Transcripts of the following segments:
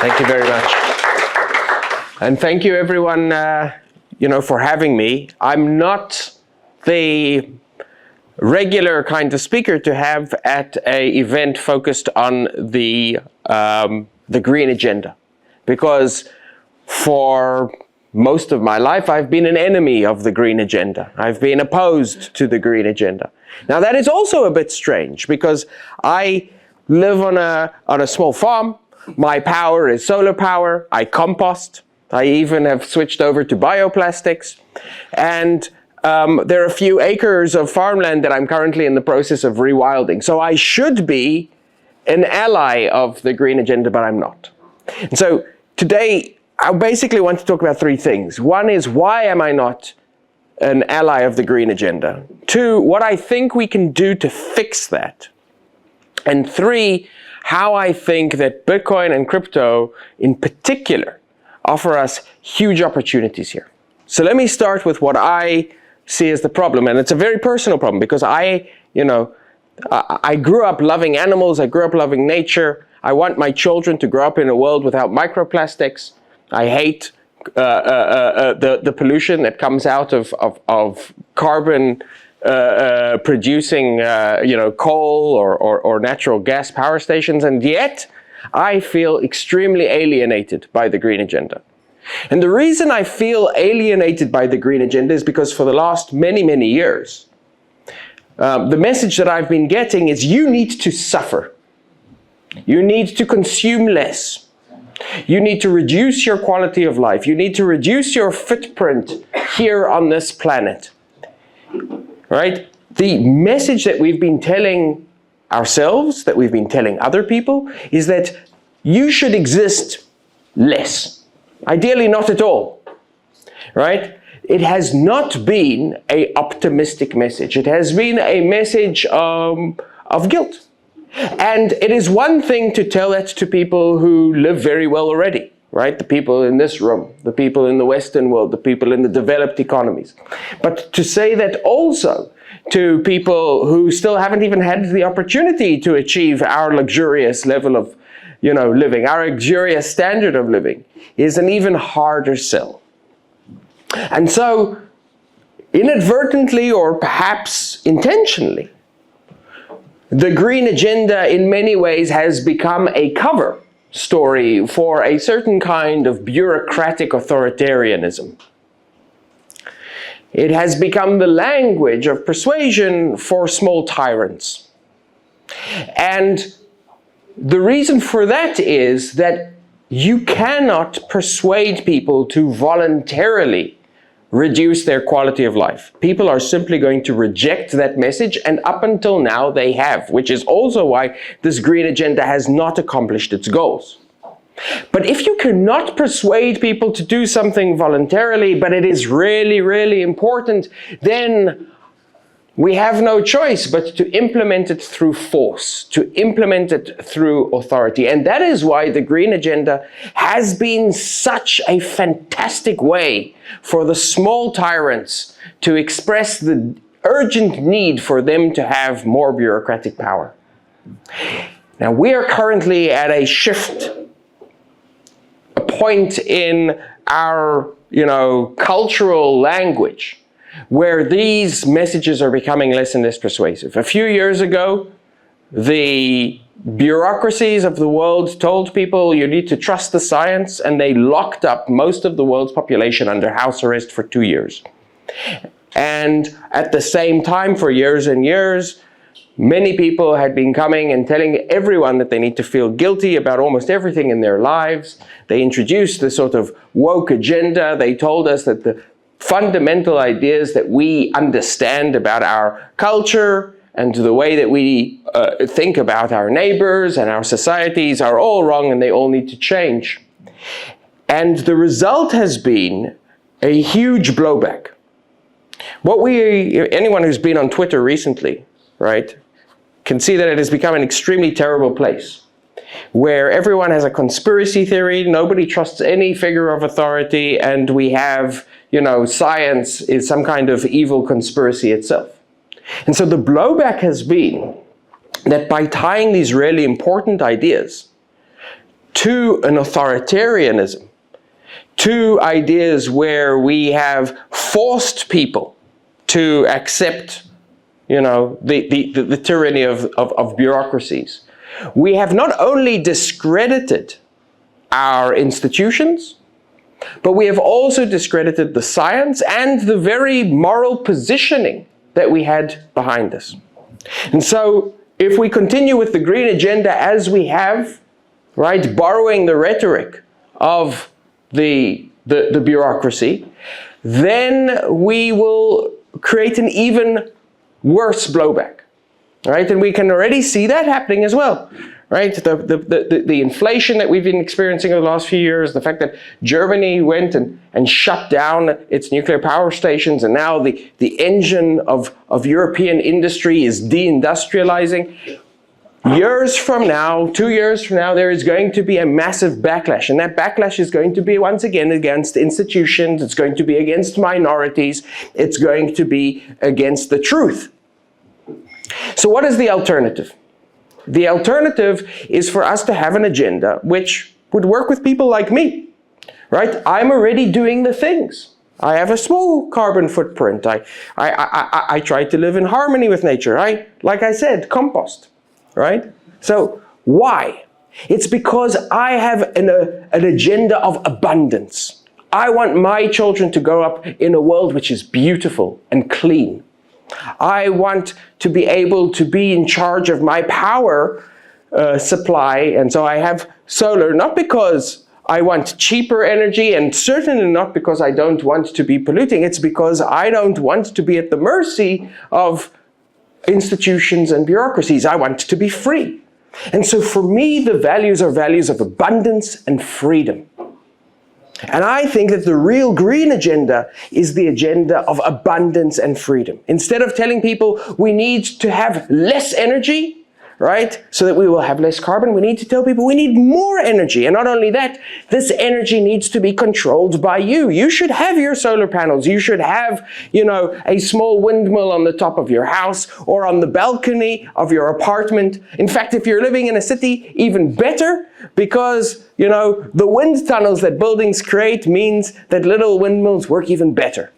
Thank you very much. And thank you everyone, for having me. I'm not the regular kind of speaker to have at an event focused on the green agenda, because for most of my life I've been an enemy of the green agenda. I've been opposed to the green agenda. Now that is also a bit strange, because I live on a small farm. My power is solar power. I compost. I even have switched over to bioplastics. And there are a few acres of farmland that I'm currently in the process of rewilding. So I should be an ally of the green agenda, but I'm not. And so today, I basically want to talk about three things. One is, why am I not an ally of the green agenda? Two, what I think we can do to fix that. And three, how I think that Bitcoin and crypto in particular offer us huge opportunities here. So let me start with what I see as the problem. And it's a very personal problem, because I grew up loving animals. I grew up loving nature. I want my children to grow up in a world without microplastics. I hate the pollution that comes out of carbon producing coal or natural gas power stations, and yet I feel extremely alienated by the green agenda. And the reason I feel alienated by the green agenda is because for the last many years, the message that I've been getting is, you need to suffer. You need to consume less. You need to reduce your quality of life. You need to reduce your footprint here on this planet. Right? The message that we've been telling ourselves, that we've been telling other people, is that you should exist less. Ideally, not at all. Right? It has not been an optimistic message. It has been a message of guilt. And it is one thing to tell that to people who live very well already, right? The people in this room, the people in the Western world, the people in the developed economies. But to say that also to people who still haven't even had the opportunity to achieve our luxurious level of, living, our luxurious standard of living, is an even harder sell. And so, inadvertently or perhaps intentionally, the green agenda in many ways has become a cover story for a certain kind of bureaucratic authoritarianism. It has become the language of persuasion for small tyrants. And the reason for that is that you cannot persuade people to voluntarily reduce their quality of life. People are simply going to reject that message, and up until now they have, which is also why this green agenda has not accomplished its goals. But if you cannot persuade people to do something voluntarily, but it is really important, then we have no choice but to implement it through force, to implement it through authority. And that is why the green agenda has been such a fantastic way for the small tyrants to express the urgent need for them to have more bureaucratic power. Now, we are currently at a shift, a point in our, cultural language, where these messages are becoming less and less persuasive. A few years ago, the bureaucracies of the world told people you need to trust the science, and they locked up most of the world's population under house arrest for 2 years. And at the same time, for years and years, many people had been coming and telling everyone that they need to feel guilty about almost everything in their lives. They introduced this sort of woke agenda. They told us that the fundamental ideas that we understand about our culture and the way that we think about our neighbors and our societies are all wrong, and they all need to change. And the result has been a huge blowback. Anyone who's been on Twitter recently, right, can see that it has become an extremely terrible place, where everyone has a conspiracy theory, nobody trusts any figure of authority, and we have, science is some kind of evil conspiracy itself. And so the blowback has been that by tying these really important ideas to an authoritarianism, to ideas where we have forced people to accept, the tyranny of bureaucracies. We have not only discredited our institutions, but we have also discredited the science and the very moral positioning that we had behind us. And so, if we continue with the green agenda as we have, right, borrowing the rhetoric of the bureaucracy, then we will create an even worse blowback, right? And we can already see that happening as well, right? The inflation that we've been experiencing over the last few years, the fact that Germany went and shut down its nuclear power stations, and now the engine of European industry is deindustrializing. Years from now, 2 years from now, there is going to be a massive backlash. And that backlash is going to be, once again, against institutions. It's going to be against minorities. It's going to be against the truth. So what is the alternative? The alternative is for us to have an agenda which would work with people like me, right? I'm already doing the things. I have a small carbon footprint. I try to live in harmony with nature. Like I said, compost. Right? So why? It's because I have an agenda of abundance. I want my children to grow up in a world which is beautiful and clean. I want to be able to be in charge of my power supply, and so I have solar, not because I want cheaper energy, and certainly not because I don't want to be polluting. It's because I don't want to be at the mercy of institutions and bureaucracies. I want to be free. And so for me, the values are values of abundance and freedom. And I think that the real green agenda is the agenda of abundance and freedom. Instead of telling people we need to have less energy, right, so that we will have less carbon, we need to tell people we need more energy. And not only that, this energy needs to be controlled by you. You should have your solar panels. You should have, a small windmill on the top of your house or on the balcony of your apartment. In fact, if you're living in a city, even better, because, the wind tunnels that buildings create means that little windmills work even better.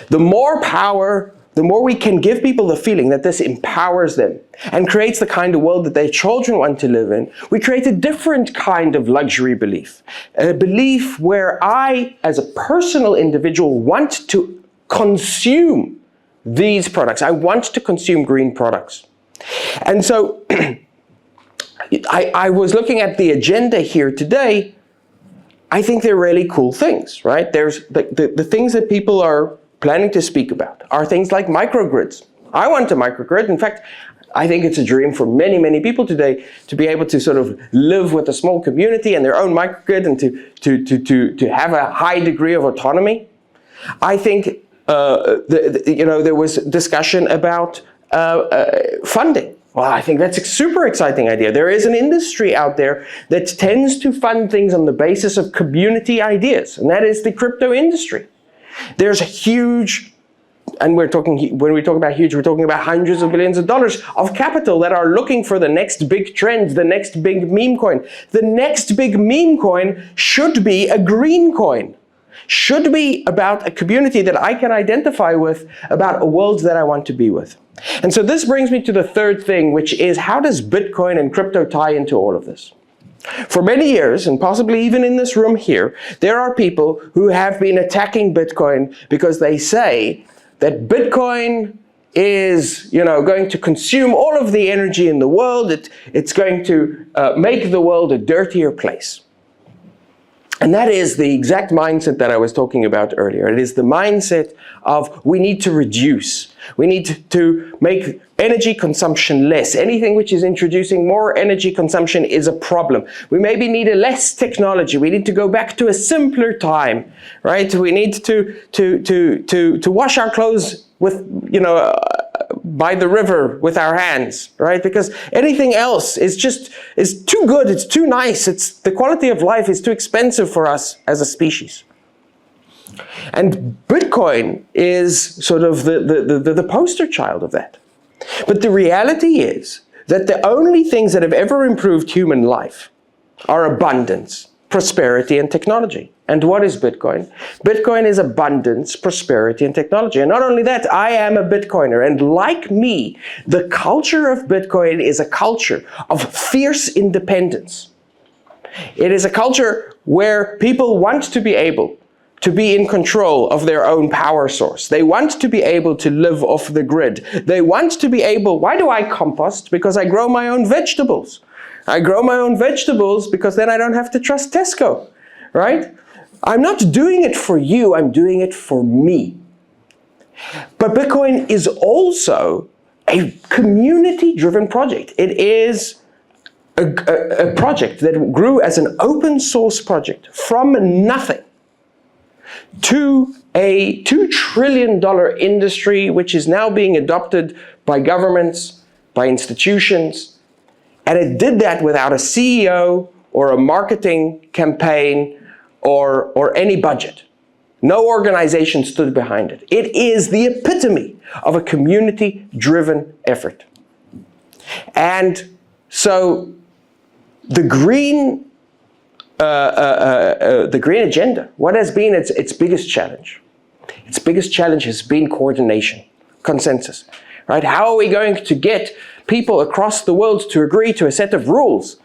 The more power, the more we can give people the feeling that this empowers them and creates the kind of world that their children want to live in, we create a different kind of luxury belief. A belief where I, as a personal individual, want to consume these products. I want to consume green products. And so I was looking at the agenda here today. I think they're really cool things, right? There's the things that people are planning to speak about are things like microgrids. I want a microgrid. In fact, I think it's a dream for many, many people today to be able to sort of live with a small community and their own microgrid and to have a high degree of autonomy. I think there was discussion about funding. Well, I think that's a super exciting idea. There is an industry out there that tends to fund things on the basis of community ideas, and that is the crypto industry. There's a huge, and when we talk about huge, we're talking about hundreds of billions of dollars of capital that are looking for the next big trend, the next big meme coin. The next big meme coin should be a green coin, should be about a community that I can identify with, about a world that I want to be with. And so this brings me to the third thing, which is how does Bitcoin and crypto tie into all of this? For many years, and possibly even in this room here, there are people who have been attacking Bitcoin because they say that Bitcoin is, going to consume all of the energy in the world. It's going to make the world a dirtier place. And that is the exact mindset that I was talking about earlier. It is the mindset of we need to reduce. We need to make energy consumption less. Anything which is introducing more energy consumption is a problem. We maybe need a less technology. We need to go back to a simpler time, right? We need to wash our clothes with, by the river with our hands, right? Because anything else is too good, it's too nice, the quality of life is too expensive for us as a species. And Bitcoin is sort of the poster child of that. But the reality is that the only things that have ever improved human life are abundance, prosperity, and technology. And what is Bitcoin? Bitcoin is abundance, prosperity, and technology. And not only that, I am a Bitcoiner. And like me, the culture of Bitcoin is a culture of fierce independence. It is a culture where people want to be able to be in control of their own power source. They want to be able to live off the grid. They want to be able, why do I compost? Because I grow my own vegetables. I grow my own vegetables because then I don't have to trust Tesco, right? I'm not doing it for you, I'm doing it for me. But Bitcoin is also a community-driven project. It is a project that grew as an open source project from nothing to a $2 trillion industry, which is now being adopted by governments, by institutions. And it did that without a CEO or a marketing campaign or any budget. No organization stood behind it. It is the epitome of a community-driven effort. And so the green agenda, what has been its biggest challenge? Its biggest challenge has been coordination, consensus, right? How are we going to get people across the world to agree to a set of rules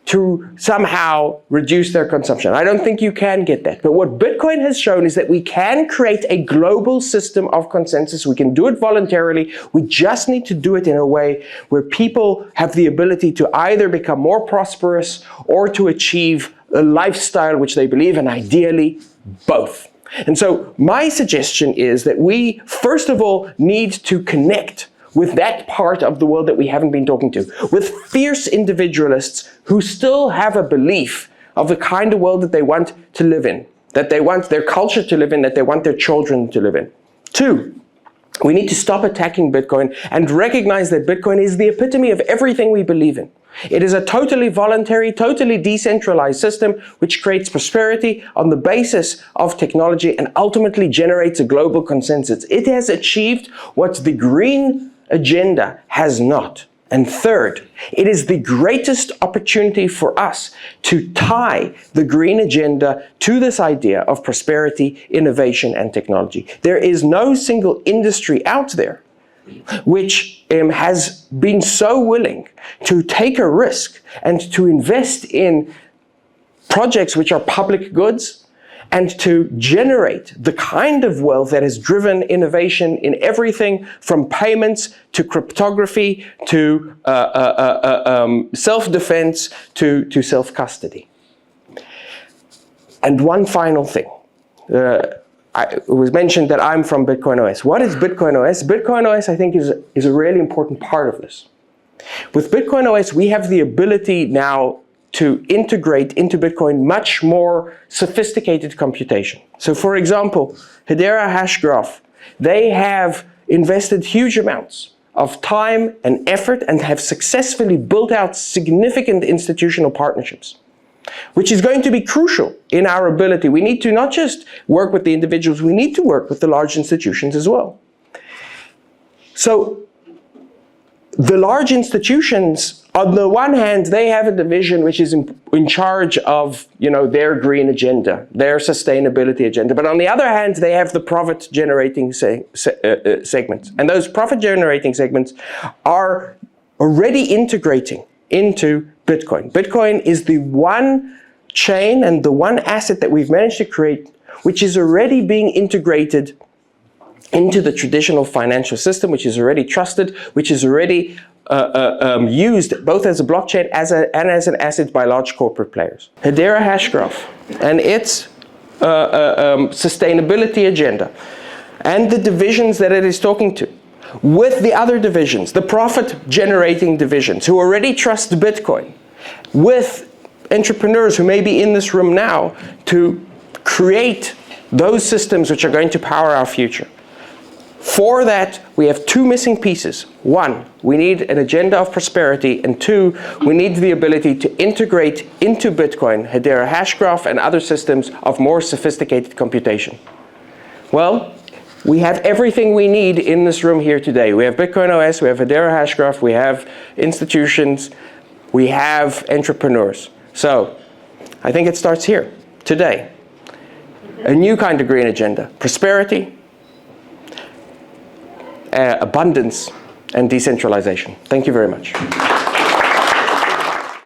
to somehow reduce their consumption? I don't think you can get that. But what Bitcoin has shown is that we can create a global system of consensus. We can do it voluntarily. We just need to do it in a way where people have the ability to either become more prosperous or to achieve a lifestyle which they believe in, ideally both. And so my suggestion is that we, first of all, need to connect with that part of the world that we haven't been talking to, with fierce individualists who still have a belief of the kind of world that they want to live in, that they want their culture to live in, that they want their children to live in. 2, we need to stop attacking Bitcoin and recognize that Bitcoin is the epitome of everything we believe in. It is a totally voluntary, totally decentralized system which creates prosperity on the basis of technology and ultimately generates a global consensus. It has achieved what the green agenda has not. And 3rd, it is the greatest opportunity for us to tie the green agenda to this idea of prosperity, innovation, and technology. There is no single industry out there which has been so willing to take a risk and to invest in projects which are public goods and to generate the kind of wealth that has driven innovation in everything from payments to cryptography to self-defense to self-custody. And one final thing. It was mentioned that I'm from Bitcoin OS. What is Bitcoin OS? Bitcoin OS, I think, is a really important part of this. With Bitcoin OS, we have the ability now to integrate into Bitcoin much more sophisticated computation. So for example, Hedera Hashgraph, they have invested huge amounts of time and effort and have successfully built out significant institutional partnerships, which is going to be crucial in our ability. We need to not just work with the individuals, we need to work with the large institutions as well. So the large institutions, on the one hand, they have a division which is in charge of, their green agenda, their sustainability agenda. But on the other hand, they have the profit-generating segments. And those profit-generating segments are already integrating into Bitcoin. Bitcoin is the one chain and the one asset that we've managed to create which is already being integrated into the traditional financial system, which is already trusted, which is already used both as a blockchain and as an asset by large corporate players. Hedera Hashgraph and its sustainability agenda and the divisions that it is talking to, with the other divisions, the profit-generating divisions who already trust Bitcoin, with entrepreneurs who may be in this room now to create those systems which are going to power our future. For that, we have 2 missing pieces. 1, we need an agenda of prosperity, and 2, we need the ability to integrate into Bitcoin, Hedera Hashgraph, and other systems of more sophisticated computation. Well, we have everything we need in this room here today. We have Bitcoin OS, we have Hedera Hashgraph, we have institutions, we have entrepreneurs. So I think it starts here, today. A new kind of green agenda. Prosperity, abundance, and decentralization. Thank you very much.